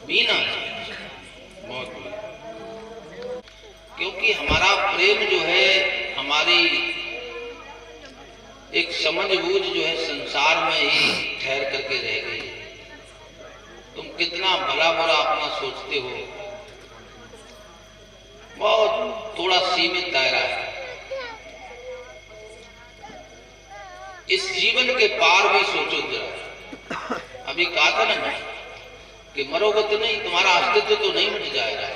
बीना बहुत, क्योंकि हमारा प्रेम जो है, हमारी एक समझबूझ जो है संसार में ही ठहर करके रह गई। तुम कितना भला बुरा अपना सोचते हो, बहुत थोड़ा सीमित दायरा है। इस जीवन के पार भी सोचो जरा। अभी कहा था ना कि मरोगे तो नहीं, तुम्हारा अस्तित्व तो नहीं मिट जाएगा,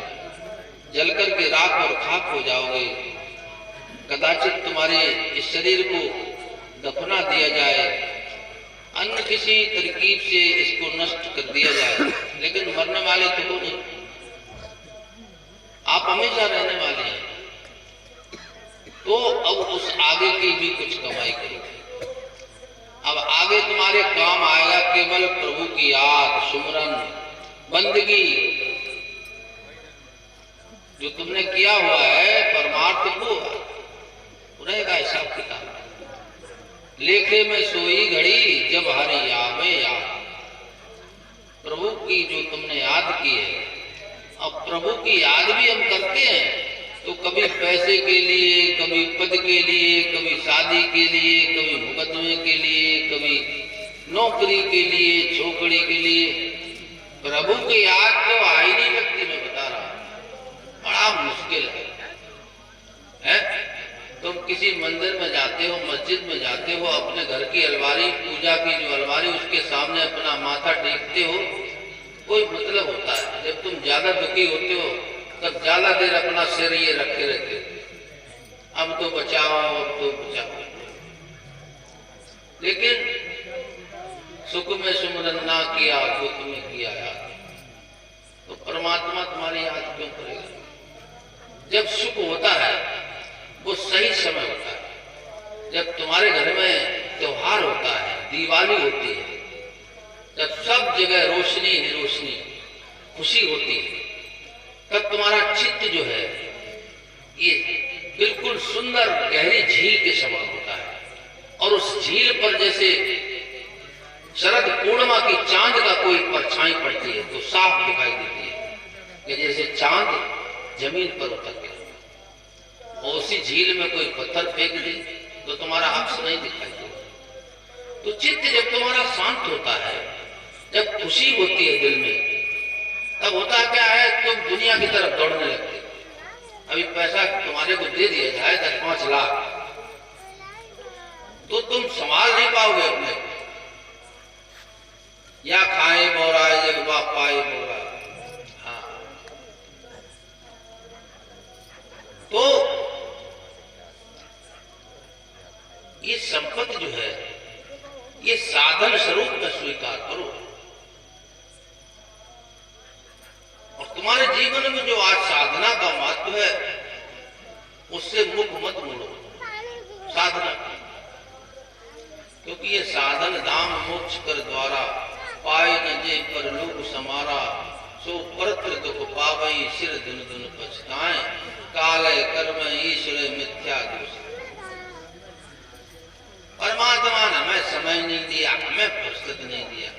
जल करके राख और खाक हो जाओगे। कदाचित तुम्हारे इस शरीर को दफना दिया जाए, अन्य किसी तरकीब से इसको नष्ट कर दिया जाए, लेकिन मरने वाले तो हो नहीं, आप हमेशा रहने वाले हैं। तो अब उस आगे की भी कुछ कमाई करो। अब आगे तुम्हारे काम आएगा केवल प्रभु की याद, सुमरन, बंदगी। जो तुमने किया हुआ है परमार्थ को रहेगा हिसाब किताब। लेखे में सोई घड़ी जब हरि आवे याद। प्रभु की जो तुमने याद की है, अब प्रभु की याद भी हम करते हैं तो कभी पैसे के लिए, कभी पद के लिए, कभी शादी के लिए, कभी मुकदमे के लिए, कभी नौकरी के लिए, छोकरी के लिए। प्रभु की याद तो आ ही नहीं सकती, मैं बता रहा हूं, बड़ा मुश्किल है? तुम किसी मंदिर में जाते हो, मस्जिद में जाते हो, अपने घर की अलमारी, पूजा की जो अलमारी, उसके सामने अपना माथा टेकते हो, कोई मतलब होता है। जब तुम ज्यादा दुखी होते हो तब ज्यादा देर अपना सिर ये रखे रहते हो, अब तो बचाओ, अब तो बचाओ। लेकिन सुख में सुमरन ना किया, दुख में किया याद, तो परमात्मा तुम्हारी याद क्यों करेगा? जब सुख होता है वो सही समय होता है, जब तुम्हारे घर में त्योहार होता है, दिवाली होती है, जब सब जगह रोशनी ही रोशनी, खुशी होती है, तब तुम्हारा चित्त जो है ये बिल्कुल सुंदर गहरी झील के समान होता है। और उस झील पर जैसे शरद पूर्णिमा की चांद का कोई परछाई पड़ती है तो साफ दिखाई देती है कि जैसे चांद जमीन पर उतर गया। और उसी झील में कोई पत्थर फेंक दे तो तुम्हारा अक्स नहीं दिखाई देगा। तो चित्त जब तुम्हारा शांत होता है, जब खुशी होती है दिल में, तब होता क्या है, तुम दुनिया की तरफ दौड़ने लगते। अभी पैसा तुम्हारे को दे दिया जाए 10-5 लाख, तो तुम संभाल नहीं पाओगे अपने, या खाए बोरा जब बाप पाए बोरा। हाँ, तो ये संपत्ति जो है ये साधन स्वरूप में स्वीकार करो। और तुम्हारे जीवन में जो आज साधना का महत्व है उससे मुख मत मोड़ो, साधना की। क्योंकि ये साधन दाम मोक्ष कर द्वारा, पाए न जे पर लोग समारा, सो परत्र दुख पावई सिर धुन धुन पछताएं, काले कर्म ईश्वर मिथ्या दोष। परमात्मा ने हमें समय नहीं दिया, हमें फुर्सत नहीं दिया।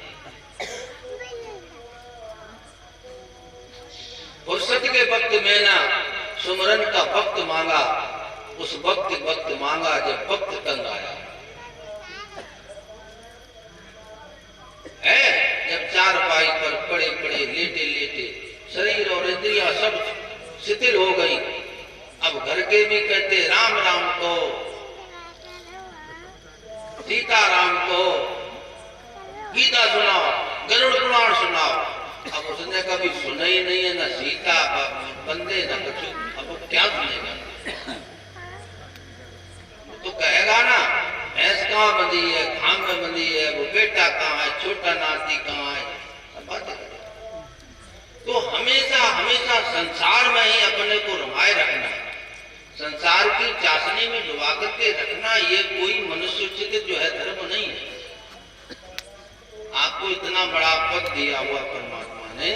फुर्सत के वक्त में ना सुमरन का वक्त मांगा, उस वक्त मांगा जब वक्त तंग आया है। जब चारपाई पर पड़े पड़े लेटे लेटे शरीर और इंद्रियां सब शिथिल हो गई, अब घर के भी कहते राम राम को, सीता राम को, गीता सुनाओ, गरुड़ पुराण सुनाओ। अब उसने कभी सुना ही नहीं है, ना सीता बंदे ना कुछ, अब क्या सुनेगा? तो कहेगा ना भैंस कहाँ बंधी है, खाम में बंधी है, वो बेटा कहाँ है, छोटा नाती कहाँ है, सब बातें करेगा। तो हमेशा हमेशा संसार में ही अपने को रमाए रखना, संसार की चाशनी में डुबा करके रखना, ये कोई मनुष्योचित जो है धर्म नहीं है। आपको इतना बड़ा पद दिया हुआ परमात्मा ने,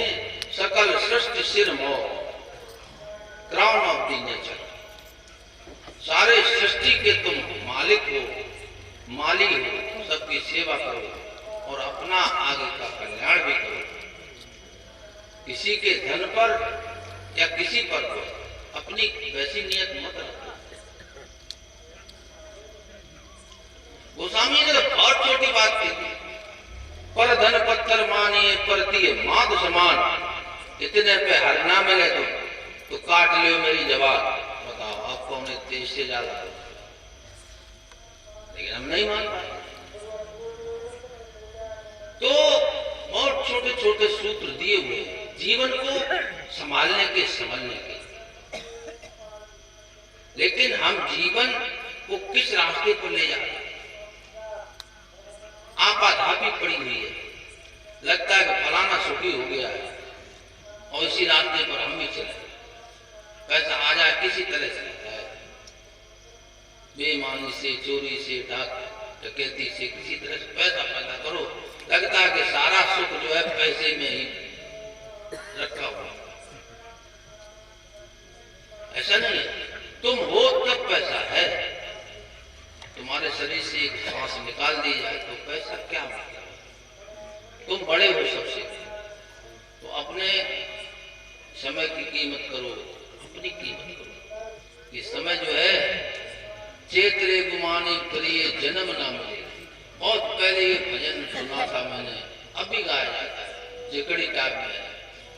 सकल सृष्टि सिर मोह, क्राउन ऑफ द नेचर, सारे सृष्टि के तुम मालिक हो, माली हो, सबकी सेवा करो और अपना आगे का कल्याण भी करो। किसी के धन पर या किसी पर अपनी वैसी नियत मत रखो। गोस्वामी ने तो बहुत छोटी बात की थी, पर धन पत्थर मानिए परती माद समान, इतने पे हर ना मिले तो काट लियो मेरी जवान। बताओ आप कौन है तेज से ज्यादा, लेकिन हम नहीं मान पाए। तो बहुत छोटे छोटे सूत्र दिए हुए जीवन को संभालने के संभलने के, लेकिन हम जीवन को किस रास्ते पर ले जा रहे हैं। आपाधापी पड़ी हुई है, लगता है कि फलाना सुखी हो गया है और इसी रास्ते पर हम भी चले, पैसा आ जाए किसी तरह से, बेईमानी से, चोरी से, डकैती से, किसी तरह से पैसा पैदा करो। लगता है कि सारा सुख जो है पैसे में ही रखा हुआ। ऐसा नहीं है, तुम हो तब पैसा है। तुम्हारे शरीर से एक सांस निकाल दी जाए तो पैसा क्या मतलब। तुम बड़े हो सबसे, तो अपने समय की कीमत करो, अपनी कीमत करो। ये समय जो है चेतरे गुमानी करिए जन्म ना मिले। बहुत पहले ये भजन सुना था मैंने, अभी गाया जाता है जेकड़ी टाइप में,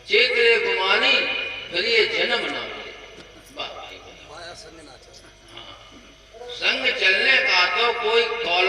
चेतरे गुमानी करिए जन्म ना मिले। हाँ, संग चलने का तो कोई कॉलम